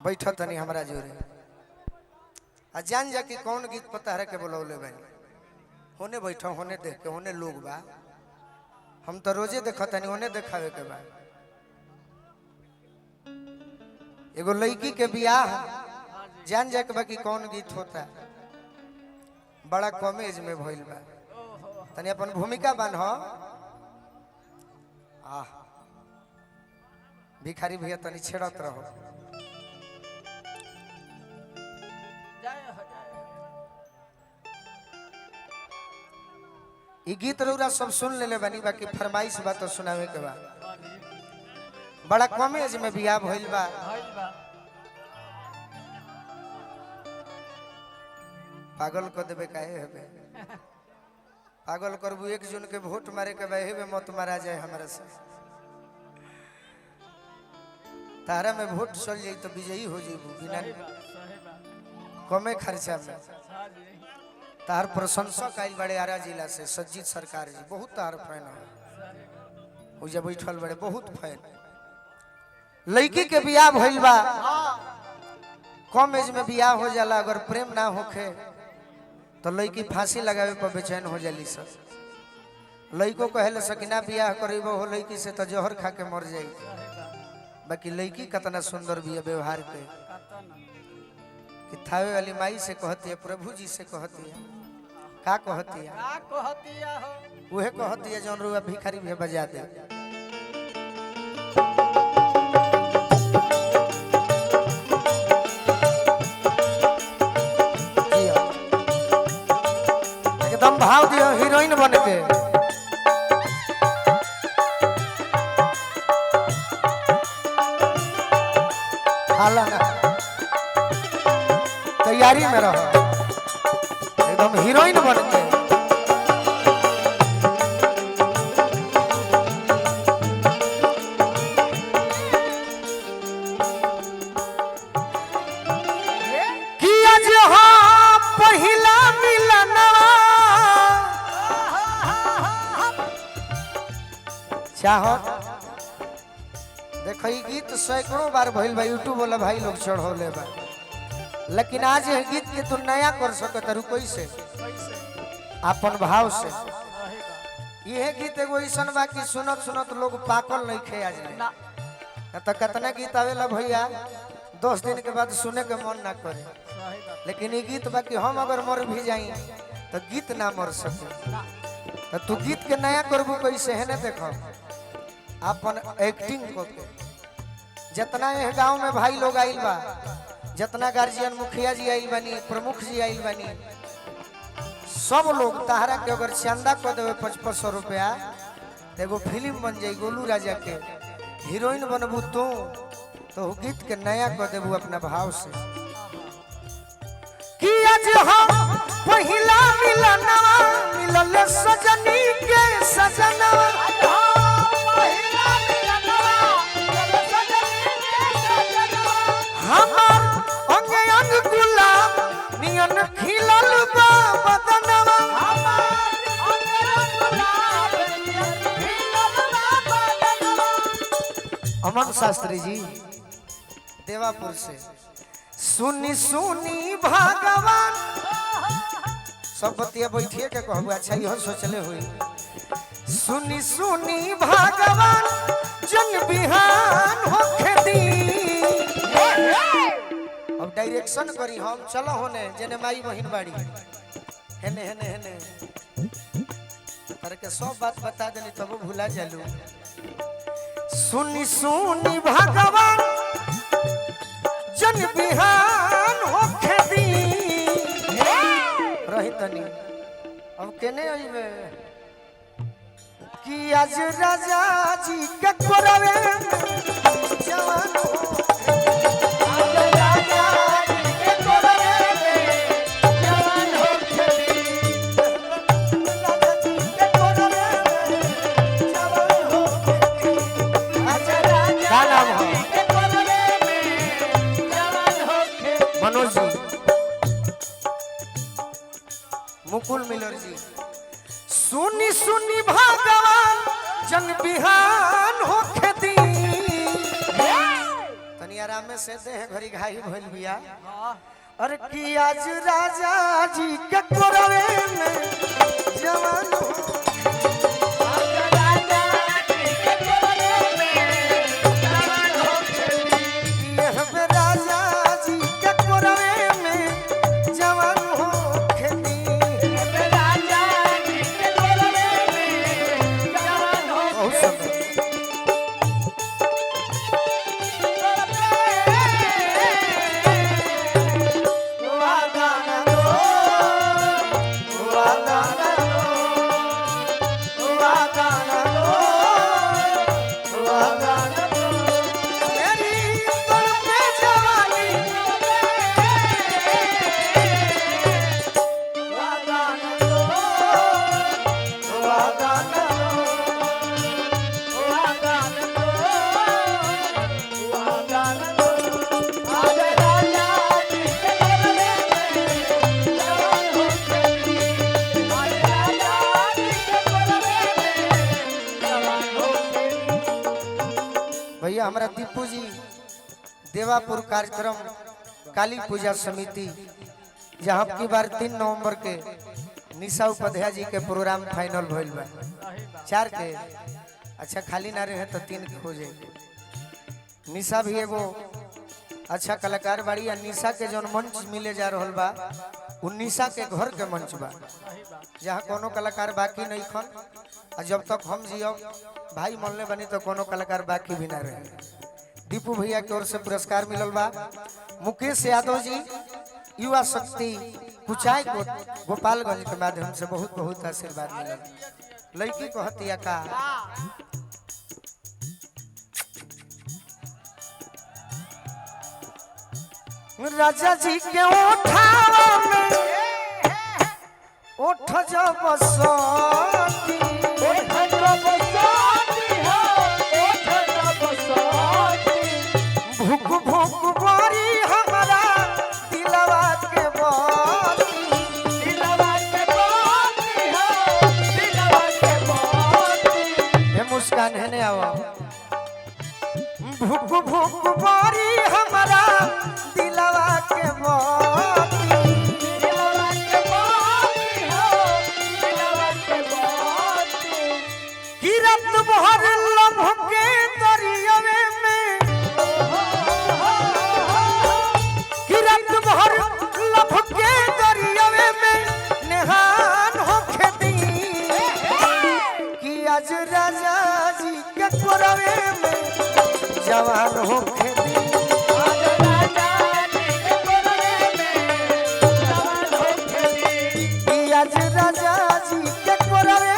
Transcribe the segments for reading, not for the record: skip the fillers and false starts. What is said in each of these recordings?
बैठो तनी हमारा जोरे आ जान जा कि कौन गीत पता है के बोलौले बानी होने बैठो होने देख के होने लोग बा हम तो रोजे देखो तनी होने देखावे के बा एगो लड़की के बियाह जान जा के बा कि कौन गीत होता बड़ा कम एज में भइल बा तनी अपन भूमिका बान्हो भिखारी भैया तनी छेड़त रहो ई गीत रउरा सब सुन लेले बानी बाकी फरमाइश बा तो सुनावे के बा बड़ा कम एज में बियाह भइल बा पागल को देबे काहे हेबे पागल करबू 1 जून के वोट मारे के बा हेबे मत मारा जाए हमरा से तारा में वोट चल जाई तो विजयी हो जेबू बिना कमे खर्चा में तार प्रशंसक आइल बड़े आरा जिला से सज्जित सरकार जी बहुत तार फैन है हो जब बैठल बड़े बहुत फैन लड़की के बियाह भइल बा कम एज में बियाह हो जाला अगर प्रेम ना होखे तो लड़की फांसी लगावे पर बेचैन हो जाली सब लड़को कहले सकिना बियाह करेबो हो लड़की से तो जहर खा के मर जाई बाकी लड़की कितना सुंदर बिया व्यवहार के कि थावे वाली माई से कहती है प्रभु जी से कहती है का कहती है उहे कहती है जौन रुआ भिखारी भी बजा दे एकदम भाव दियो हीरोइन बन के हाला ना तैयारी में रहो एकदम हीरोइन बन के किया जो पहिला मिलनवा चाहो देखो ये गीत सैकड़ों बार भइल बा यूट्यूब वाला भाई लोग चढ़ौले बा लेकिन आज ये गीत के तू नया कर सके तारू कैसे अपन भाव से ये गीत एगो ऐसन बा कि सुनत सुनत लोग पाकल नहीं खे आज ना तो कितना गीत आवेला भैया 10 दिन के बाद सुने के मन ना करे लेकिन ये गीत बा कि हम अगर मर भी जाई तो गीत ना मर सके तो तू गीत के नया करबू कैसे है ना देखो अपन एक्टिंग को के जितना ये गांव में भाई लोग आइल बा जितना गार्जियन मुखिया जी आइल बनी प्रमुख जी आइल बनी सब लोग तहरा के अगर चंदा को देवे 5500 रुपया एगो फिल्म बन जाई गोलू राजा के हीरोइन बनबू तू तो गीत के नया को देबू अपना भाव से कि आज हम पहिला मिलनवा मिलल सजनी के सजना हमार अंग अंग गुलाब नियन खिलल बा बदनवा अमन शास्त्री जी देवापुर से सुनी सुनी भगवान सब बतिया बैठिए के कहबू अच्छा यह सोचले हुई सुनी सुनी भगवान जन बिहान होखे दी अब डायरेक्शन करी हम चलो होने जेने माई बहिन बाड़ी हेने हेने हेने के सब बात बता देनी तब भूला जालू सुनी सुनी भगवान जन बिहान होखे दी रही तनी अब केने आइबे कि आज राजा जी के कोरवे जवान मनोज जी मुकुल मिलर जी सुनी सुनी भगवान जन बिहान होखे दी तनी आराम से देह घड़ी घाई भइल बिया। अरे कि आज राजा जी के कोरवे में जवान हो भैया हमारा दीपू जी देवापुर कार्यक्रम काली पूजा समिति जहाँ की बार 3 नवंबर के निशा उपाध्याय जी के प्रोग्राम फाइनल भइल बा 4 के। अच्छा खाली ना रहे तो 3 के खोजे। निशा भी एगो अच्छा कलाकार बाड़ी। निशा के जो मंच मिले जा रहल बा उ निशा के घर के मंच बा जहाँ कोनो कलाकार बाकी नहीं खन। जब तक हम जियो भाई मनले बनी तो कोनो कलाकार बाकी भी ना रहे। दीपू भैया की ओर से पुरस्कार मिलल बा। मुकेश यादव जी युवा शक्ति कुचाई गोपालगंज के माध्यम से बहुत बहुत आशीर्वाद मिलल। लड़की को हतिया का राजा जी के ओठावा में ओठ जब बसती भूख भूख बारी हमारा दिलवा के बाती मुस्कान है ने आवा भूख भूख बारी हमारा दिलवा के बाती किरत भर लभ के दरियावे में किरत भर लभ के दरियावे में नेहान हो खेती कि आज राजा जी के कोरवे में जवान हो खेती कि आज राजा जी के कोरवे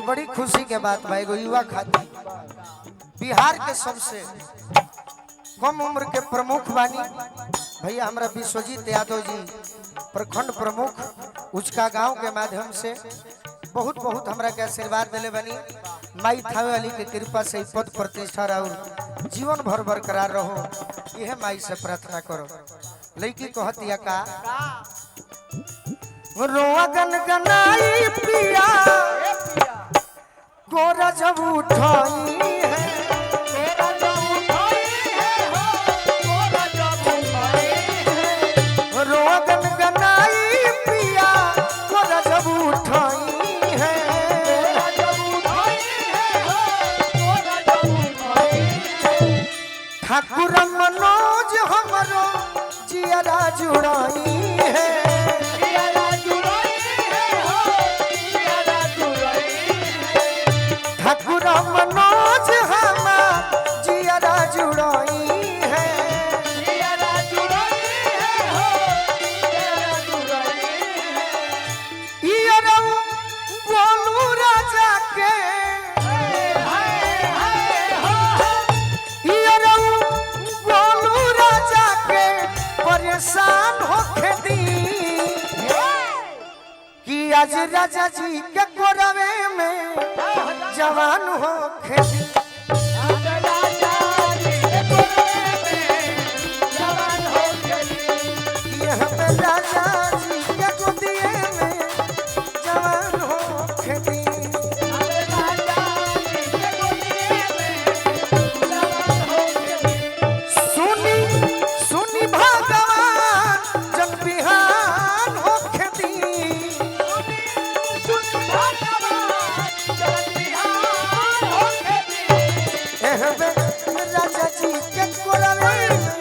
बड़ी खुशी के बात भाई गो युवा खातिर बिहार के सबसे कम उम्र के प्रमुख बानी भैया हमारा विश्वजीत यादव जी प्रखंड प्रमुख उचका गांव के माध्यम से बहुत बहुत हमरा के आशीर्वाद दिले बनी। माई थावे वाली के कृपा से पद प्रतिष्ठा और जीवन भर बरकरार रहो यह माई से प्रार्थना करो। लड़की को हतिया का रोआ गनगनाई पिया कोरा जब उठाई है रोआ गनगनाई पिया कोरा जब उठाई है ठाकुर मनोज हमरो जियारा जुड़ाई है कि आज राजा जी के कोरवे में जवान हो खेती यहाँ पे राजा जी के गोदिए में जवान हो खेती सुनी सुनी भगवान जब बिहान हो खेती राजा जी के कोरवे में